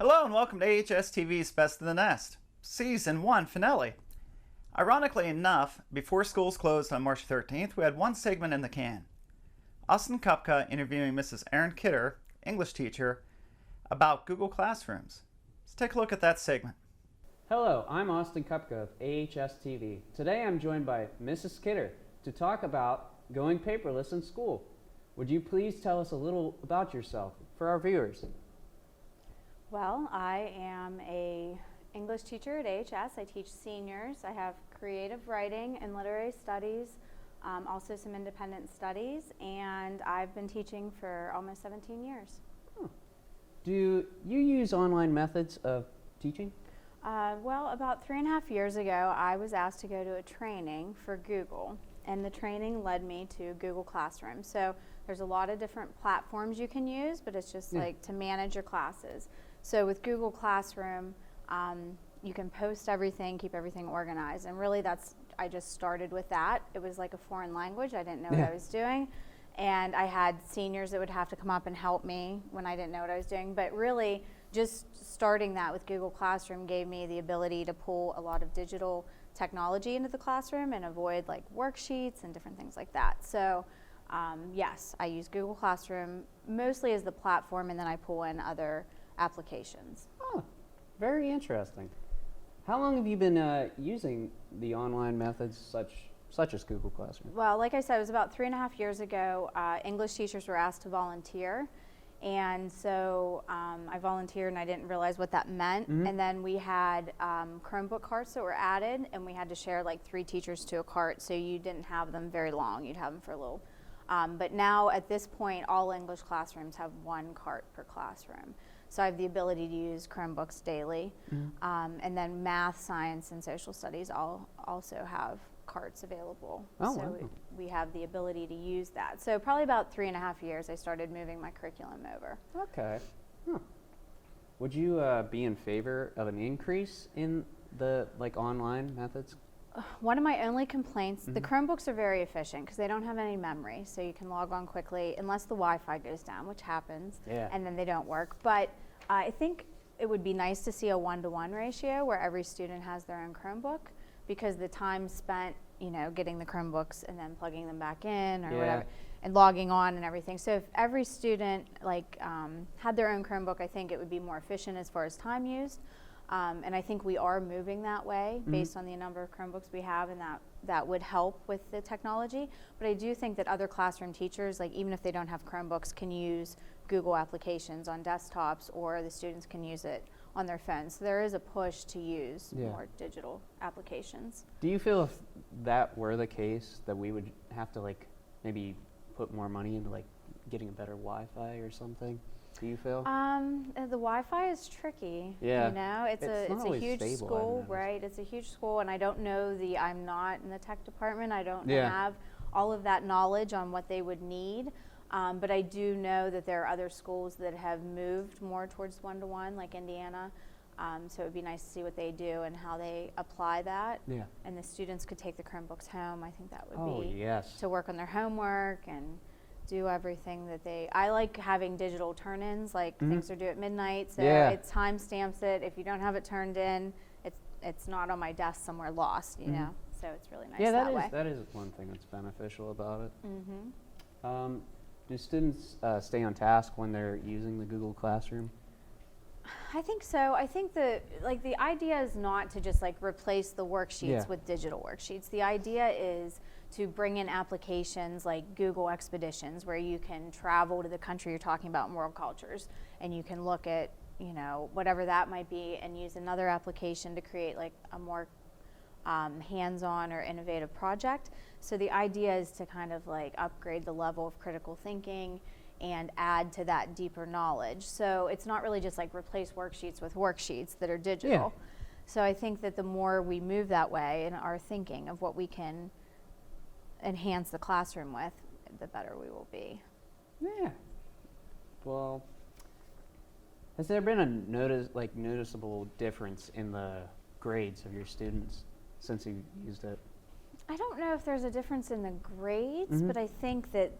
Hello and welcome to AHS-TV's Best of the Nest, Season 1 finale. Ironically enough, before schools closed on March 13th, we had one segment in the can. Austin Cupka interviewing Mrs. Erin Kidder, English teacher, about Google Classrooms. Let's take a look at that segment. Hello, I'm Austin Cupka of AHS-TV. Today I'm joined by Mrs. Kidder to talk about going paperless in school. Would you please tell us a little about yourself for our viewers? Well, I am an English teacher at AHS. I teach seniors. I have creative writing and literary studies, also some independent studies, and I've been teaching for almost 17 years. Oh. Do you use online methods of teaching? Well, about 3.5 years ago, I was asked to go to a training for Google, and the training led me to Google Classroom. So there's a lot of different platforms you can use, but it's just like to manage your classes. So with Google Classroom, you can post everything, keep everything organized, and really I just started with that. It was like a foreign language. I didn't know what I was doing, and I had seniors that would have to come up and help me when I didn't know what I was doing, but really just starting that with Google Classroom gave me the ability to pull a lot of digital technology into the classroom and avoid like worksheets and different things like that. So yes, I use Google Classroom mostly as the platform, and then I pull in other applications. Oh, very interesting. How long have you been using the online methods such as Google Classroom? Well, like I said, it was about 3.5 years ago. English teachers were asked to volunteer, and so I volunteered and I didn't realize what that meant. And then we had Chromebook carts that were added, and we had to share like 3 teachers to a cart, so you didn't have them very long. You'd have them for a little. But now at this point, all English classrooms have 1 cart per classroom. So I have the ability to use Chromebooks daily. And then math, science, and social studies all also have carts available. Oh, so wow. we have the ability to use that. So probably about 3.5 years, I started moving my curriculum over. Okay. Huh. Would you be in favor of an increase in the online methods? One of my only complaints, the Chromebooks are very efficient because they don't have any memory, so you can log on quickly unless the Wi-Fi goes down, which happens, and then they don't work. But I think it would be nice to see a 1-to-1 ratio where every student has their own Chromebook, because the time spent, getting the Chromebooks and then plugging them back in or whatever, and logging on and everything. So if every student had their own Chromebook, I think it would be more efficient as far as time used. And I think we are moving that way based on the number of Chromebooks we have, and that would help with the technology. But I do think that other classroom teachers, even if they don't have Chromebooks, can use Google applications on desktops, or the students can use it on their phones. So there is a push to use more digital applications. Do you feel if that were the case that we would have to maybe put more money into getting a better Wi-Fi or something? Do you feel? The Wi-Fi is tricky. Yeah. It's a huge stable, school, right? It's a huge school, and I don't know I'm not in the tech department. I don't have all of that knowledge on what they would need. But I do know that there are other schools that have moved more towards 1-to-1, like Indiana. So it would be nice to see what they do and how they apply that. Yeah. And the students could take the Chromebooks home. I think that would be to work on their homework and do everything that I like having digital turn-ins, things are due at midnight, so it time stamps it. If you don't have it turned in, it's not on my desk somewhere lost, know. So it's really nice that way. That is one thing that's beneficial about it. Do students stay on task when they're using the Google Classroom? I think so. I think the idea is not to just replace the worksheets with digital worksheets. The idea is to bring in applications like Google Expeditions, where you can travel to the country you're talking about in world cultures, and you can look at whatever that might be, and use another application to create a more hands-on or innovative project. So the idea is to kind of upgrade the level of critical thinking and add to that deeper knowledge. So it's not really just replace worksheets with worksheets that are digital. So I think that the more we move that way in our thinking of what we can enhance the classroom with, the better we will be. Yeah. Well, has there been a noticeable difference in the grades of your students since you used it? I don't know if there's a difference in the grades, but I think that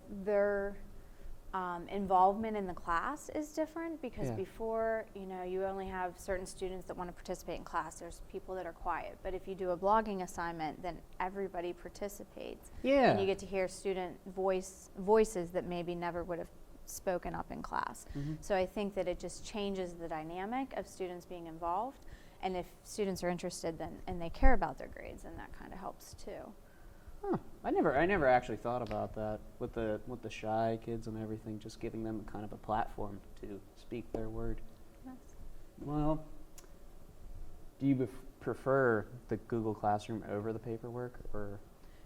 Involvement in the class is different because Yeah. before, you only have certain students that want to participate in class. There's people that are quiet. But if you do a blogging assignment, then everybody participates. Yeah. And you get to hear student voices that maybe never would have spoken up in class. Mm-hmm. So I think that it just changes the dynamic of students being involved. And if students are interested then and they care about their grades, then that kind of helps too. Huh. I never actually thought about that with the shy kids and everything, just giving them kind of a platform to speak their word. Yes. Well, do you prefer the Google Classroom over the paperwork, or?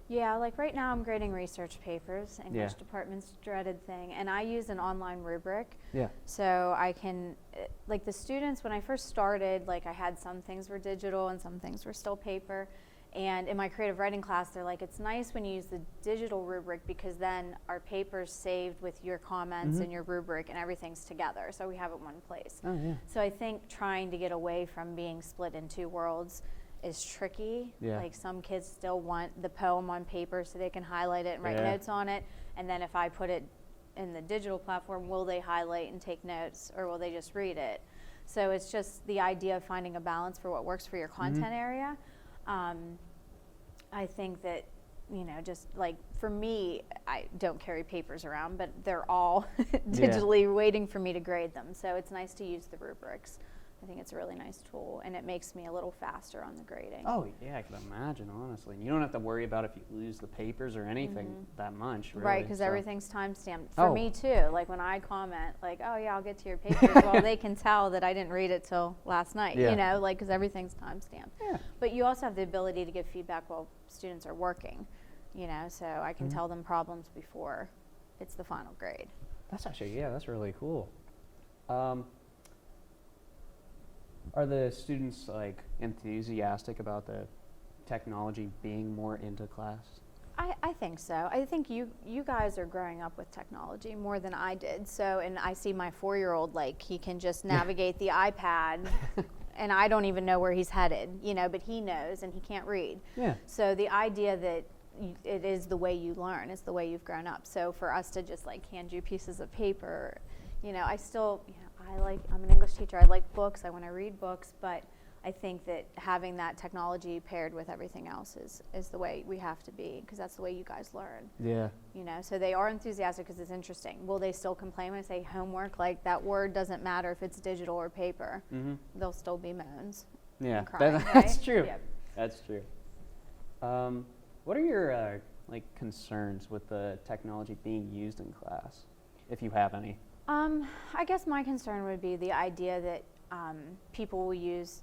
Yeah, like right now I'm grading research papers, English Yeah. department's dreaded thing, and I use an online rubric. Yeah. So I can, like the students, when I first started, like I had some things were digital and some things were still paper. And in my creative writing class, they're like, it's nice when you use the digital rubric because then our paper's saved with your comments and your rubric and everything's together. So we have it in one place. Oh, yeah. So I think trying to get away from being split in two worlds is tricky. Yeah. Like some kids still want the poem on paper so they can highlight it and write Yeah. notes on it. And then if I put it in the digital platform, will they highlight and take notes or will they just read it? So it's just the idea of finding a balance for what works for your content area. I think that, just like for me, I don't carry papers around, but they're all digitally waiting for me to grade them. So it's nice to use the rubrics. I think it's a really nice tool, and it makes me a little faster on the grading. Oh, yeah, I can imagine, honestly. And you don't have to worry about if you lose the papers or anything that much, really. Right, because so. everything's time-stamped. For Oh. me, too. Like, when I comment, like, oh, yeah, I'll get to your papers, well, they can tell that I didn't read it till last night, Yeah. because everything's time-stamped. Yeah. But you also have the ability to give feedback while students are working, so I can tell them problems before it's the final grade. That's actually, that's really cool. Are the students, like, enthusiastic about the technology being more into class? I think so. I think you guys are growing up with technology more than I did. So, and I see my 4-year-old, like, he can just navigate the iPad, and I don't even know where he's headed, but he knows, and he can't read. Yeah. So the idea that it is the way you learn, it's the way you've grown up. So for us to just, like, hand you pieces of paper, I still, I'm an English teacher. I like books. I want to read books, but I think that having that technology paired with everything else is the way we have to be, because that's the way you guys learn. Yeah. So they are enthusiastic because it's interesting. Will they still complain when I say homework? Like, that word doesn't matter if it's digital or paper. There'll still be moans. Yeah, and crying, that's right? true. Yep. That's true. What are your concerns with the technology being used in class, if you have any? I guess my concern would be the idea that people will use,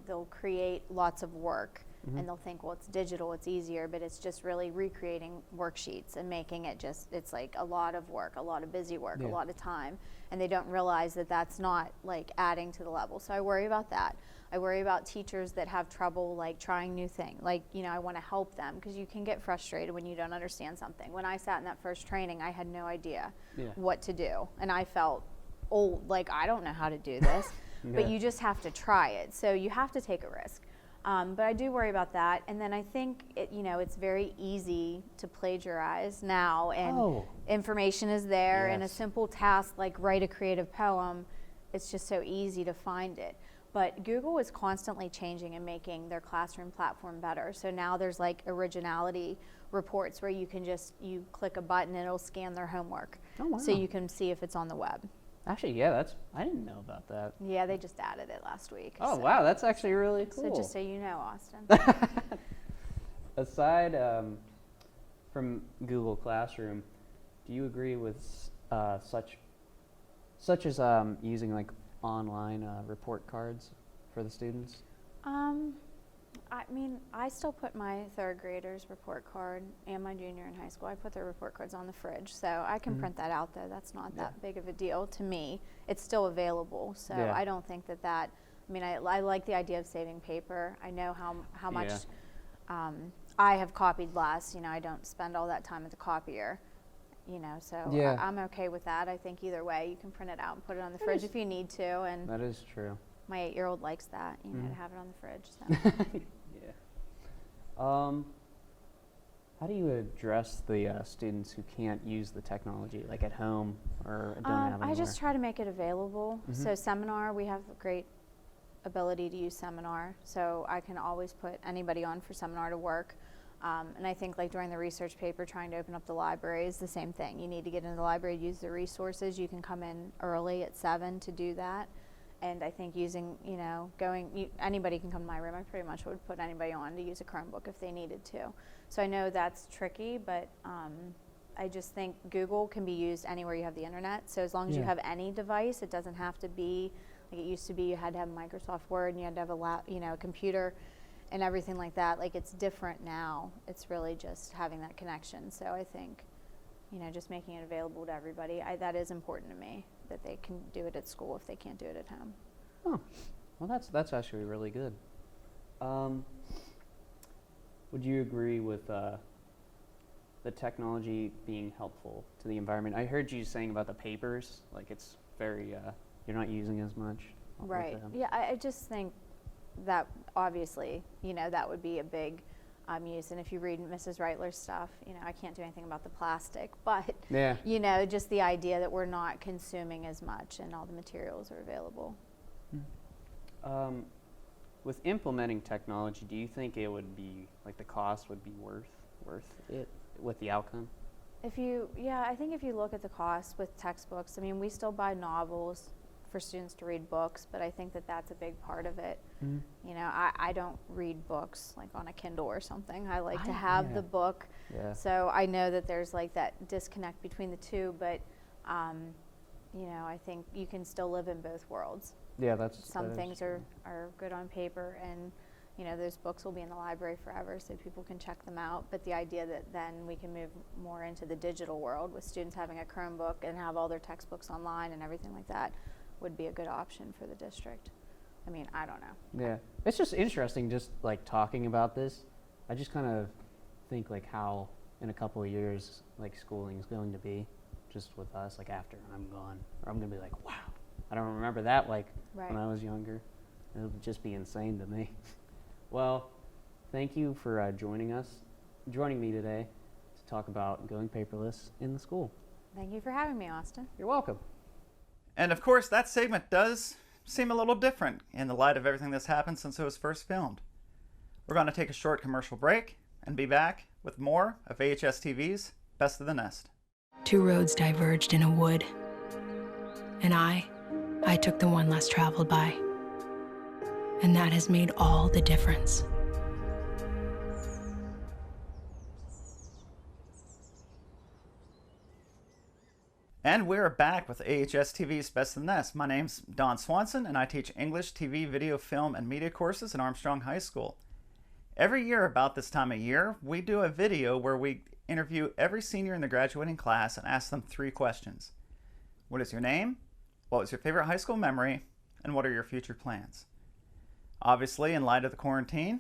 they'll create lots of work and they'll think, well, it's digital, it's easier, but it's just really recreating worksheets and making it it's like a lot of work, a lot of busy work, a lot of time, and they don't realize that that's not, like, adding to the level. So I worry about that. I worry about teachers that have trouble, like, trying new things. Like, I want to help them because you can get frustrated when you don't understand something. When I sat in that first training, I had no idea what to do, and I felt old, like, I don't know how to do this. But you just have to try it. So you have to take a risk. But I do worry about that. And then I think it's very easy to plagiarize now, and information is there, and a simple task like write a creative poem, it's just so easy to find it. But Google is constantly changing and making their classroom platform better. So now there's, like, originality reports where you click a button and it'll scan their homework. Oh, wow. So you can see if it's on the web. Actually, I didn't know about that. Yeah, they just added it last week. Oh, so. wow, that's actually really cool. So just so you know, Austin. Aside from Google Classroom, do you agree with such as using, like, online report cards for the students? I mean, I still put my third graders' report card and my junior in high school. I put their report cards on the fridge, so I can print that out, though. That's not that big of a deal to me. It's still available, so I don't think that. I mean, I like the idea of saving paper. I know how much I have copied less. I don't spend all that time at the copier. So I'm okay with that. I think either way, you can print it out and put it on the fridge if you need to. And that is true. my 8-year-old likes that, to have it on the fridge. So. How do you address the students who can't use the technology, like at home or don't have anywhere? I just try to make it available. So Seminar, we have a great ability to use Seminar, so I can always put anybody on for Seminar to work. And I think like during the research paper, trying to open up the library is the same thing. You need to get into the library, use the resources. You can come in early at 7 to do that. And I think using, anybody can come to my room. I pretty much would put anybody on to use a Chromebook if they needed to. So I know that's tricky, but I just think Google can be used anywhere you have the internet. So as long as you have any device, it doesn't have to be, like it used to be you had to have Microsoft Word and you had to have a computer and everything like that. Like it's different now. It's really just having that connection. So I think, just making it available to everybody, that is important to me, that they can do it at school if they can't do it at home. Oh, well that's actually really good. Would you agree with the technology being helpful to the environment? I heard you saying about the papers, like it's very, you're not using as much. Right, yeah, I just think that obviously, that would be a big use. And if you read Mrs. Reitler's stuff, I can't do anything about the plastic, but, just the idea that we're not consuming as much and all the materials are available. With implementing technology, do you think it would be, like the cost would be worth it with the outcome? I think if you look at the cost with textbooks, we still buy novels for students to read books, but I think that that's a big part of it. I don't read books like on a Kindle or something. I like to have the book. So I know that there's like that disconnect between the two, but I think you can still live in both worlds. Yeah, some things are good on paper, and those books will be in the library forever, so people can check them out. But the idea that then we can move more into the digital world with students having a Chromebook and have all their textbooks online and everything like that would be a good option for the district. I don't know. Yeah, it's just interesting just like talking about this. I just kind of think like how in a couple of years like schooling is going to be just with us, like after I'm gone, or I'm going to be like, wow, I don't remember that like when I was younger. It would just be insane to me. Well, thank you for joining me today to talk about going paperless in the school. Thank you for having me, Austin. You're welcome. And of course, that segment does seem a little different in the light of everything that's happened since it was first filmed. We're going to take a short commercial break and be back with more of AHS-TV's Best of the Nest. Two roads diverged in a wood, and I took the one less traveled by. And that has made all the difference. And we're back with AHS-TV's Best of the Nest. My name's Don Swanson, and I teach English, TV, video, film, and media courses at Armstrong High School. Every year about this time of year, we do a video where we interview every senior in the graduating class and ask them 3 questions. What is your name? What was your favorite high school memory? And what are your future plans? Obviously, in light of the quarantine,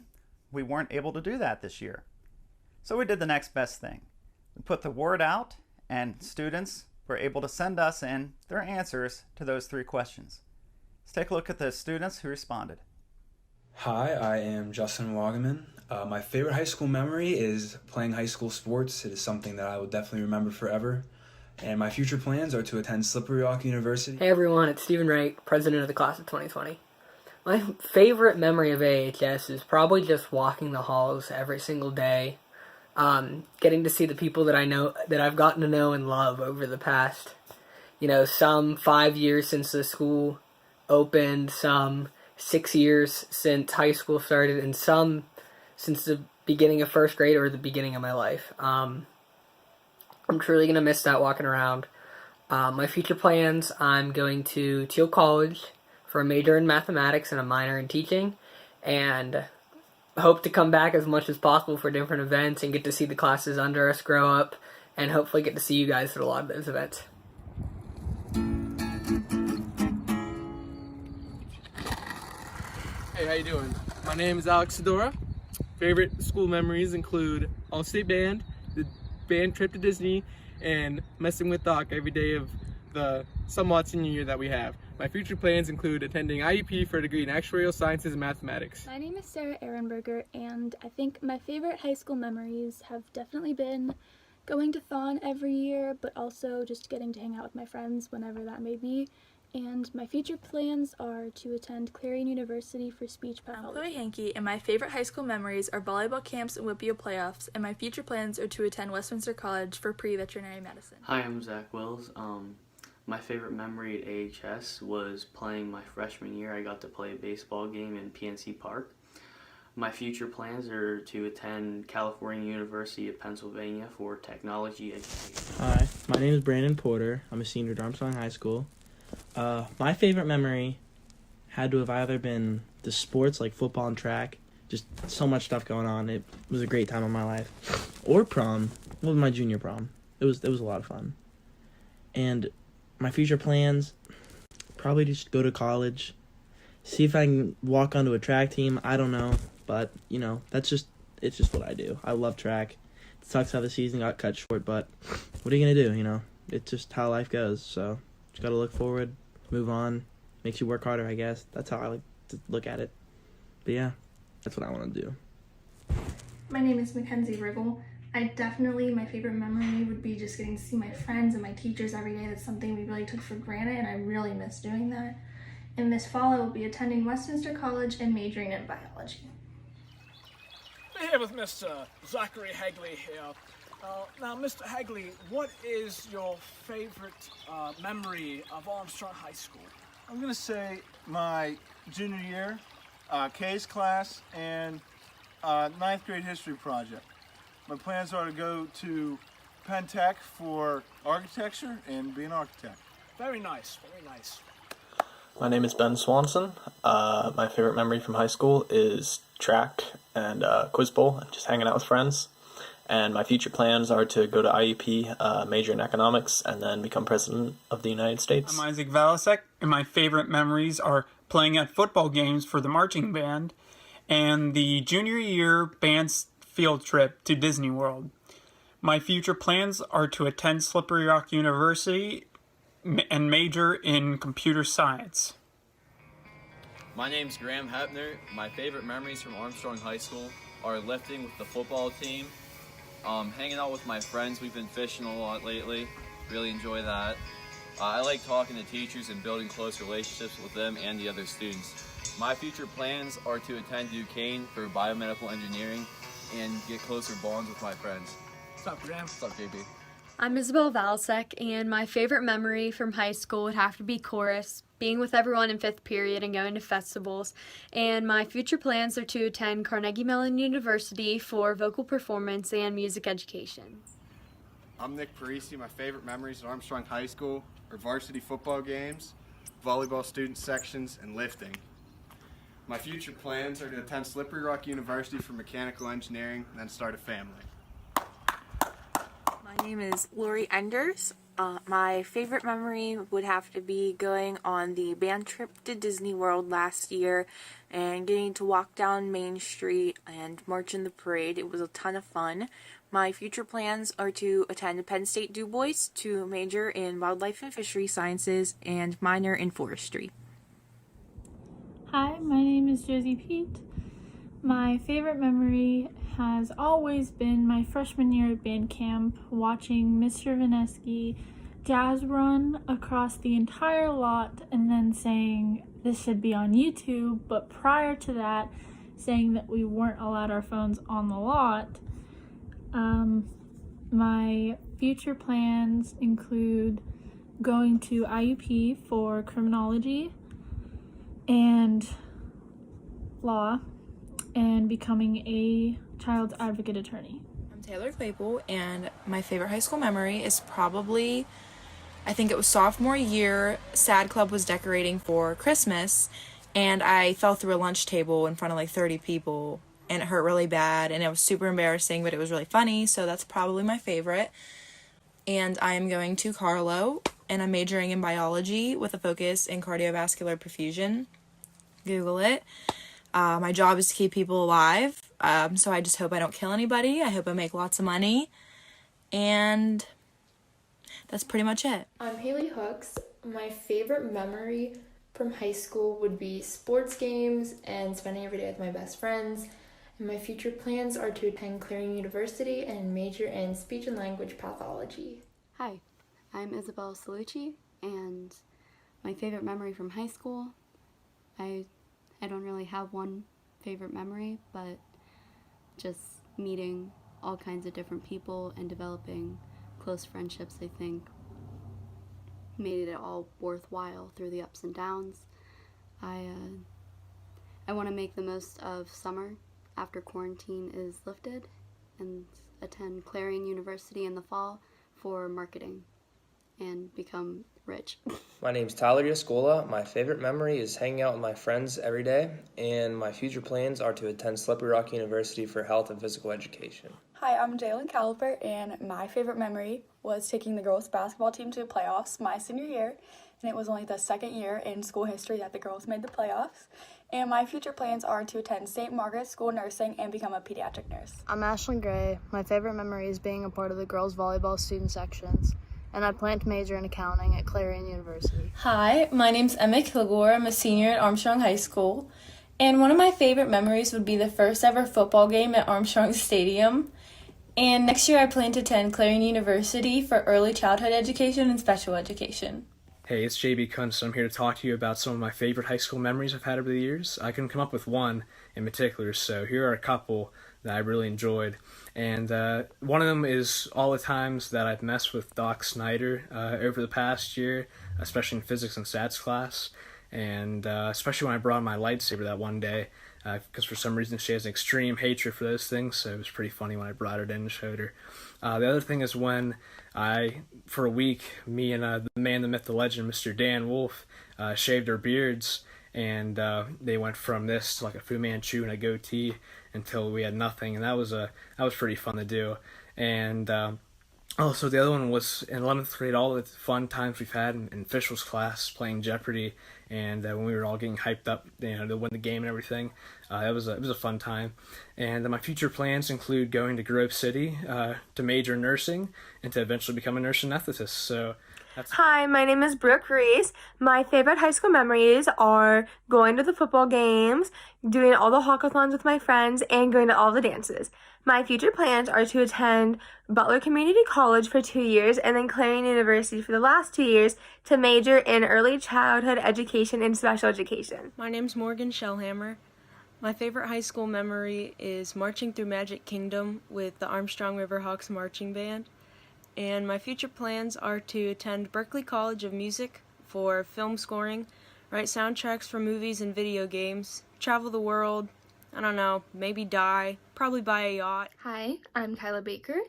we weren't able to do that this year. So we did the next best thing. We put the word out, and students were able to send us in their answers to those 3 questions. Let's take a look at the students who responded. Hi, I am Justin Wagaman. My favorite high school memory is playing high school sports. It is something that I will definitely remember forever. And my future plans are to attend Slippery Rock University. Hey everyone, it's Stephen Wright, president of the class of 2020. My favorite memory of AHS is probably just walking the halls every single day, getting to see the people that I know, that I've gotten to know and love over the past, some 5 years since the school opened, some 6 years since high school started, and some since the beginning of first grade or the beginning of my life. I'm truly going to miss that walking around. My future plans, I'm going to Teal College for a major in mathematics and a minor in teaching, and hope to come back as much as possible for different events and get to see the classes under us grow up, and hopefully get to see you guys at a lot of those events. Hey, how you doing? My name is Alex Sedora. Favorite school memories include All-State Band, the band trip to Disney, and messing with Doc every day of the somewhat senior year that we have. My future plans include attending IUP for a degree in actuarial sciences and mathematics. My name is Sarah Ehrenberger, and I think my favorite high school memories have definitely been going to Thon every year, but also just getting to hang out with my friends whenever that may be. And my future plans are to attend Clarion University for speech pathology. I'm Chloe Hankey, and my favorite high school memories are volleyball camps and WIPIO playoffs, and my future plans are to attend Westminster College for pre-veterinary medicine. Hi, I'm Zach Wills. My favorite memory at AHS was playing my freshman year. I got to play a baseball game in PNC Park. My future plans are to attend California University of Pennsylvania for technology education. Hi, my name is Brandon Porter. I'm a senior at Armstrong High School. My favorite memory had to have either been the sports like football and track, just so much stuff going on. It was a great time of my life. Or prom, well, my junior prom. It was a lot of fun. And my future plans, probably just go to college, see if I can walk onto a track team. I don't know, but it's just what I do. I love track. It sucks how the season got cut short, but what are you gonna do? It's just how life goes. So just gotta look forward, move on. Makes you work harder, I guess. That's how I like to look at it. But yeah, that's what I want to do. My name is Mackenzie Riggle. My favorite memory would be just getting to see my friends and my teachers every day. That's something we really took for granted, and I really miss doing that. And this fall, I will be attending Westminster College and majoring in biology. We're here with Mr. Zachary Hagley here. Now, Mr. Hagley, what is your favorite memory of Armstrong High School? I'm going to say my junior year, K's class, and 9th grade history project. My plans are to go to Penn Tech for architecture and be an architect. Very nice, very nice. My name is Ben Swanson. My favorite memory from high school is track and quiz bowl, and just hanging out with friends. And my future plans are to go to IUP, major in economics, and then become president of the United States. I'm Isaac Valasek, and my favorite memories are playing at football games for the marching band and the junior year band's field trip to Disney World. My future plans are to attend Slippery Rock University and major in computer science. My name's Graham Hepner. My favorite memories from Armstrong High School are lifting with the football team, hanging out with my friends. We've been fishing a lot lately. Really enjoy that. I like talking to teachers and building close relationships with them and the other students. My future plans are to attend Duquesne for biomedical engineering and get closer bonds with my friends. What's up, Graham? What's up, JP? I'm Isabel Valasek, and my favorite memory from high school would have to be chorus, being with everyone in 5th period and going to festivals. And my future plans are to attend Carnegie Mellon University for vocal performance and music education. I'm Nick Parisi. My favorite memories at Armstrong High School are varsity football games, volleyball student sections, and lifting. My future plans are to attend Slippery Rock University for mechanical engineering and then start a family. My name is Lori Enders. My favorite memory would have to be going on the band trip to Disney World last year and getting to walk down Main Street and march in the parade. It was a ton of fun. My future plans are to attend Penn State Du Bois to major in wildlife and fishery sciences and minor in forestry. Hi, my name is Josie Pete. My favorite memory has always been my freshman year at band camp, watching Mr. Vineski jazz run across the entire lot and then saying this should be on YouTube, but prior to that saying that we weren't allowed our phones on the lot. My future plans include going to IUP for criminology and law and becoming a child advocate attorney. I'm Taylor Claypool, and my favorite high school memory is probably, I think it was sophomore year, SAD Club was decorating for Christmas, and I fell through a lunch table in front of like 30 people, and it hurt really bad, and it was super embarrassing, but it was really funny, so that's probably my favorite. And I am going to Carlo, and I'm majoring in biology with a focus in cardiovascular perfusion. Google it. My job is to keep people alive, so I just hope I don't kill anybody. I hope I make lots of money, and that's pretty much it. I'm Haley Hooks. My favorite memory from high school would be sports games and spending every day with my best friends. And my future plans are to attend Clarion University and major in speech and language pathology. Hi, I'm Isabella Salucci, and my favorite memory from high school, I don't really have one favorite memory, but just meeting all kinds of different people and developing close friendships, I think, made it all worthwhile through the ups and downs. I want to make the most of summer after quarantine is lifted and attend Clarion University in the fall for marketing and become rich. My name's Tyler Yascola. My favorite memory is hanging out with my friends every day, and my future plans are to attend Slippery Rock University for health and physical education. Hi, I'm Jalen Caliper, and my favorite memory was taking the girls' basketball team to the playoffs my senior year, and it was only the second year in school history that the girls made the playoffs. And my future plans are to attend St. Margaret's School of Nursing and become a pediatric nurse. I'm Ashlyn Gray. My favorite memory is being a part of the girls' volleyball student sections, and I plan to major in accounting at Clarion University. Hi, my name's Emma Kilgore. I'm a senior at Armstrong High School, and one of my favorite memories would be the first ever football game at Armstrong Stadium. And next year I plan to attend Clarion University for early childhood education and special education. Hey, it's JB Kuntz. I'm here to talk to you about some of my favorite high school memories I've had over the years. I couldn't come up with one in particular, so here are a couple that I really enjoyed. And one of them is all the times that I've messed with Doc Snyder over the past year, especially in physics and stats class, and especially when I brought my lightsaber that one day, because for some reason she has an extreme hatred for those things, so it was pretty funny when I brought it in and showed her. The other thing is when for a week, me and the man, the myth, the legend, Mr. Dan Wolf, shaved our beards, and they went from this to like a Fu Manchu and a goatee until we had nothing, and that was pretty fun to do. And also the other one was in 11th grade, all the fun times we've had in officials class playing Jeopardy, and when we were all getting hyped up, to win the game and everything. It was a fun time. And my future plans include going to Grove City to major in nursing and to eventually become a nurse anesthetist. So Hi, my name is Brooke Reese. My favorite high school memories are going to the football games, doing all the hawkathons with my friends, and going to all the dances. My future plans are to attend Butler Community College for 2 years and then Clarion University for the last 2 years to major in early childhood education and special education. My name's Morgan Shellhammer. My favorite high school memory is marching through Magic Kingdom with the Armstrong Riverhawks Marching Band. And my future plans are to attend Berklee College of Music for film scoring, write soundtracks for movies and video games, travel the world, I don't know, maybe die, probably buy a yacht. Hi, I'm Kyla Baker,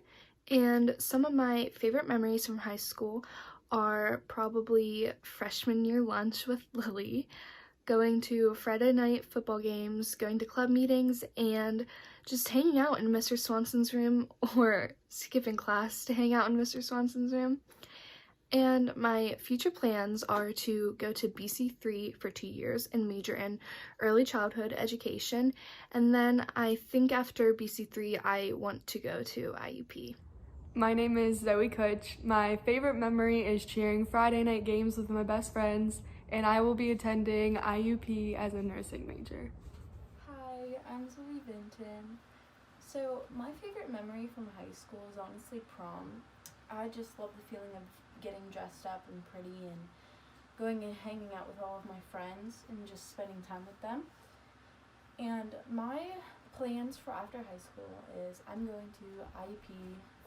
and some of my favorite memories from high school are probably freshman year lunch with Lily, going to Friday night football games, going to club meetings, and just hanging out in Mr. Swanson's room or skipping class to hang out in Mr. Swanson's room. And my future plans are to go to BC3 for 2 years and major in early childhood education. And then I think after BC3, I want to go to IUP. My name is Zoe Kutch. My favorite memory is cheering Friday night games with my best friends, and I will be attending IUP as a nursing major. Hi, I'm Zoe Vinton. So my favorite memory from high school is honestly prom. I just love the feeling of getting dressed up and pretty and going and hanging out with all of my friends and just spending time with them. And my plans for after high school is I'm going to IUP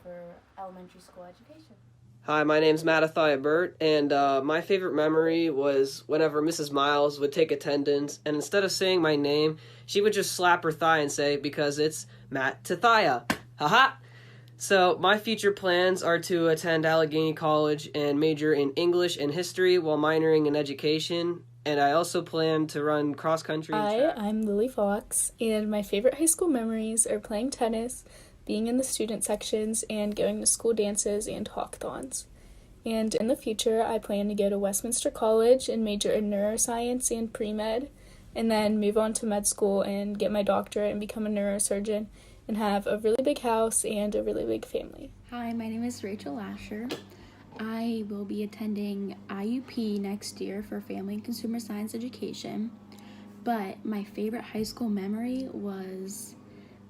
for elementary school education. Hi, my name's Mattathiah Burt, and my favorite memory was whenever Mrs. Miles would take attendance, and instead of saying my name, she would just slap her thigh and say, because it's Mattathiah. Haha! So my future plans are to attend Allegheny College and major in English and history while minoring in education, and I also plan to run cross-country and Hi, track. I'm Lily Fox, and my favorite high school memories are playing tennis, being in the student sections, and going to school dances and hawkathons. And in the future, I plan to go to Westminster College and major in neuroscience and pre-med, and then move on to med school and get my doctorate and become a neurosurgeon and have a really big house and a really big family. Hi, my name is Rachel Lasher. I will be attending IUP next year for Family and Consumer Science Education, but my favorite high school memory was,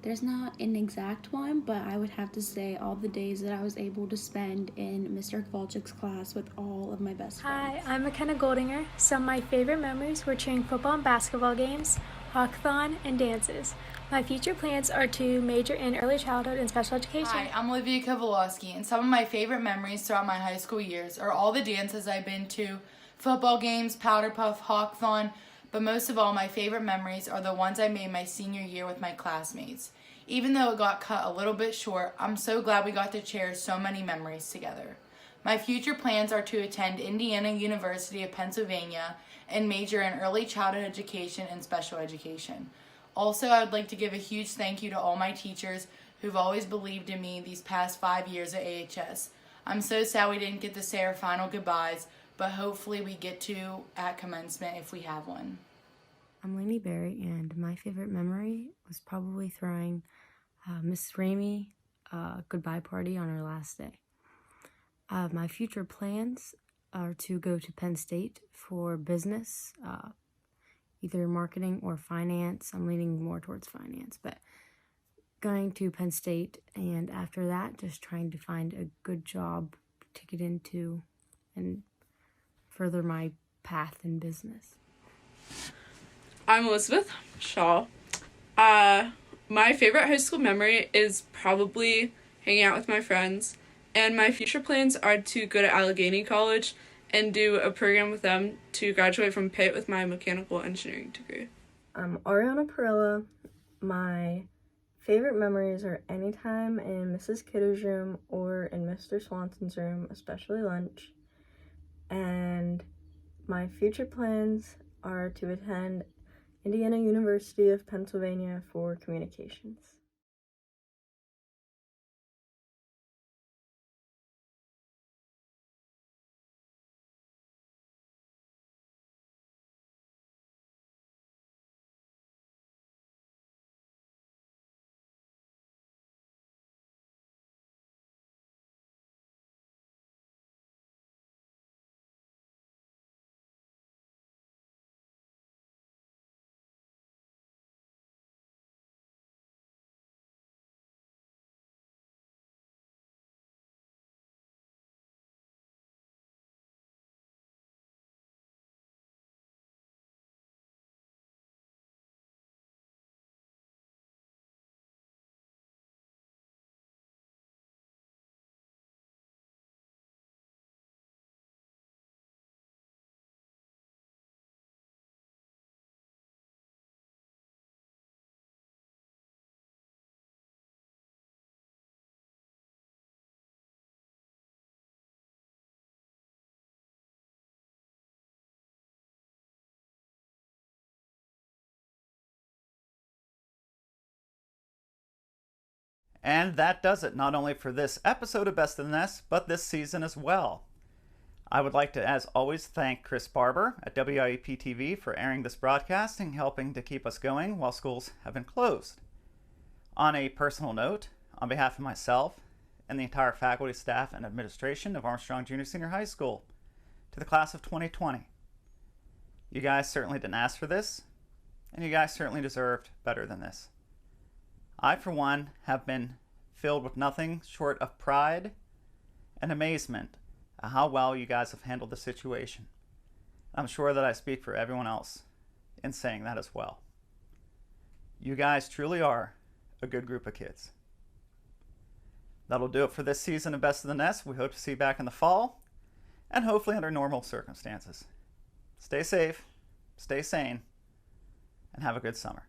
there's not an exact one, but I would have to say all the days that I was able to spend in Mr. Kowalczyk's class with all of my best friends. Hi, I'm McKenna Goldinger. Some of my favorite memories were cheering football and basketball games, hawkathon, and dances. My future plans are to major in early childhood and special education. Hi, I'm Olivia Kowalski, and some of my favorite memories throughout my high school years are all the dances I've been to, football games, powder puff, hawkathon, but most of all, my favorite memories are the ones I made my senior year with my classmates. Even though it got cut a little bit short, I'm so glad we got to share so many memories together. My future plans are to attend Indiana University of Pennsylvania and major in early childhood education and special education. Also, I would like to give a huge thank you to all my teachers who've always believed in me these past 5 years at AHS. I'm so sad we didn't get to say our final goodbyes, but hopefully we get to at commencement if we have one. I'm Lainey Berry, and my favorite memory was probably throwing Miss Ramey a goodbye party on her last day. My future plans are to go to Penn State for business, either marketing or finance. I'm leaning more towards finance, but going to Penn State, and after that, just trying to find a good job to get into and further my path in business. I'm Elizabeth Shaw. My favorite high school memory is probably hanging out with my friends, and my future plans are to go to Allegheny College and do a program with them to graduate from Pitt with my mechanical engineering degree. I'm Ariana Perilla. My favorite memories are anytime in Mrs. Kidder's room or in Mr. Swanson's room, especially lunch. And my future plans are to attend Indiana University of Pennsylvania for communications. And that does it, not only for this episode of Best of the Nest, but this season as well. I would like to, as always, thank Chris Barber at WIUP TV for airing this broadcast and helping to keep us going while schools have been closed. On a personal note, on behalf of myself and the entire faculty, staff, and administration of Armstrong Junior Senior High School, to the class of 2020, you guys certainly didn't ask for this, and you guys certainly deserved better than this. I, for one, have been filled with nothing short of pride and amazement at how well you guys have handled the situation. I'm sure that I speak for everyone else in saying that as well. You guys truly are a good group of kids. That'll do it for this season of Best of the Nest. We hope to see you back in the fall, and hopefully under normal circumstances. Stay safe, stay sane, and have a good summer.